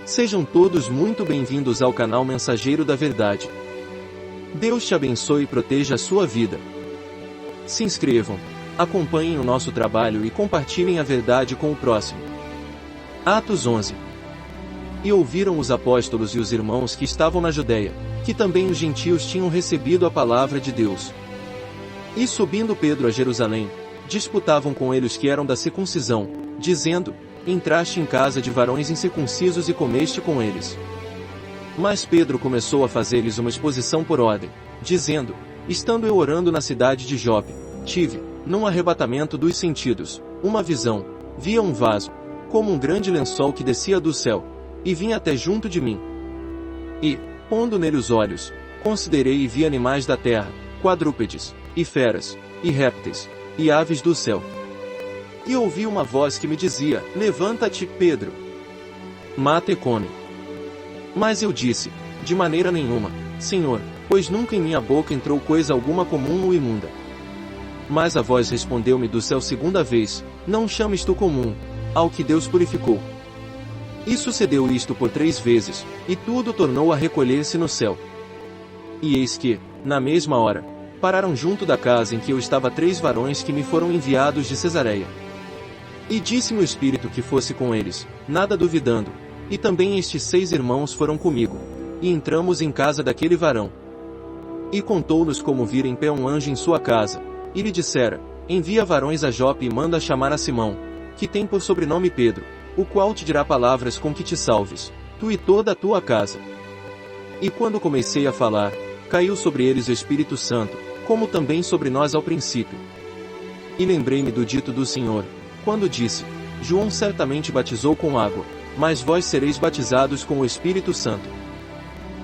Sejam todos muito bem-vindos ao canal Mensageiro da Verdade. Deus te abençoe e proteja a sua vida. Se inscrevam, acompanhem o nosso trabalho e compartilhem a verdade com o próximo. Atos 11. E ouviram os apóstolos e os irmãos que estavam na Judeia, que também os gentios tinham recebido a palavra de Deus. E subindo Pedro a Jerusalém, disputavam com eles que eram da circuncisão, dizendo: Entraste em casa de varões incircuncisos e comeste com eles. Mas Pedro começou a fazer-lhes uma exposição por ordem, dizendo: Estando eu orando na cidade de Jope, tive, num arrebatamento dos sentidos, uma visão, via um vaso, como um grande lençol que descia do céu, e vinha até junto de mim. E, pondo nele os olhos, considerei e vi animais da terra, quadrúpedes, e feras, e répteis, e aves do céu. E ouvi uma voz que me dizia: Levanta-te, Pedro. Mata e come. Mas eu disse: De maneira nenhuma, Senhor, pois nunca em minha boca entrou coisa alguma comum ou imunda. Mas a voz respondeu-me do céu segunda vez: Não chames tu comum, ao que Deus purificou. E sucedeu isto por 3 vezes, e tudo tornou a recolher-se no céu. E eis que, na mesma hora, pararam junto da casa em que eu estava 3 varões que me foram enviados de Cesareia. E disse-me o Espírito que fosse com eles, nada duvidando, e também estes 6 irmãos foram comigo, e entramos em casa daquele varão. E contou-nos como vira em pé um anjo em sua casa, e lhe dissera: Envia varões a Jope e manda chamar a Simão, que tem por sobrenome Pedro, o qual te dirá palavras com que te salves, tu e toda a tua casa. E quando comecei a falar, caiu sobre eles o Espírito Santo, como também sobre nós ao princípio. E lembrei-me do dito do Senhor, quando disse: João certamente batizou com água, mas vós sereis batizados com o Espírito Santo.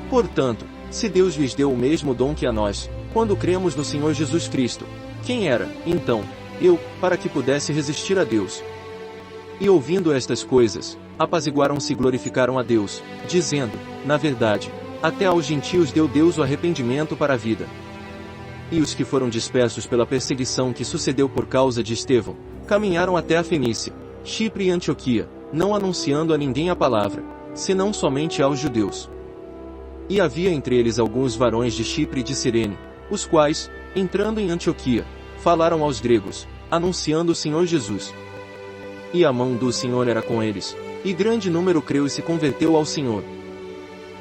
Portanto, se Deus lhes deu o mesmo dom que a nós, quando cremos no Senhor Jesus Cristo, quem era, então, eu, para que pudesse resistir a Deus? E ouvindo estas coisas, apaziguaram-se e glorificaram a Deus, dizendo: Na verdade, até aos gentios deu Deus o arrependimento para a vida. E os que foram dispersos pela perseguição que sucedeu por causa de Estevão, caminharam até a Fenícia, Chipre e Antioquia, não anunciando a ninguém a palavra, senão somente aos judeus. E havia entre eles alguns varões de Chipre e de Cirene, os quais, entrando em Antioquia, falaram aos gregos, anunciando o Senhor Jesus. E a mão do Senhor era com eles, e grande número creu e se converteu ao Senhor.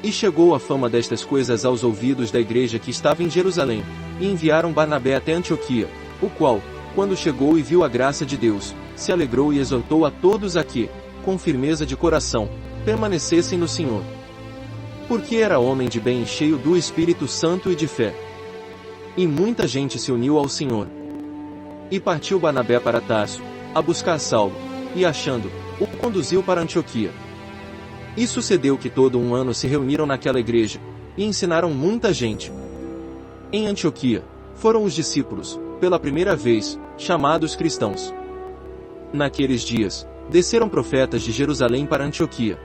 E chegou a fama destas coisas aos ouvidos da igreja que estava em Jerusalém, e enviaram Barnabé até Antioquia, o qual, quando chegou e viu a graça de Deus, se alegrou e exortou a todos a que, com firmeza de coração, permanecessem no Senhor. Porque era homem de bem e cheio do Espírito Santo e de fé. E muita gente se uniu ao Senhor. E partiu Barnabé para Tarso, a buscar Saulo, e achando, o conduziu para Antioquia. E sucedeu que todo um ano se reuniram naquela igreja, e ensinaram muita gente. Em Antioquia, foram os discípulos, pela primeira vez, chamados cristãos. Naqueles dias, desceram profetas de Jerusalém para Antioquia.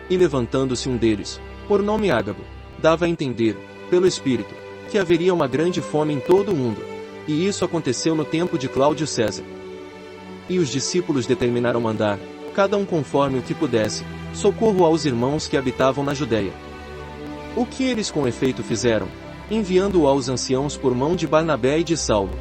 E levantando-se um deles, por nome Ágabo, dava a entender, pelo Espírito, que haveria uma grande fome em todo o mundo. E isso aconteceu no tempo de Cláudio César. E os discípulos determinaram mandar, cada um conforme o que pudesse, socorro aos irmãos que habitavam na Judeia. O que eles com efeito fizeram, enviando-o aos anciãos por mão de Barnabé e de Saulo.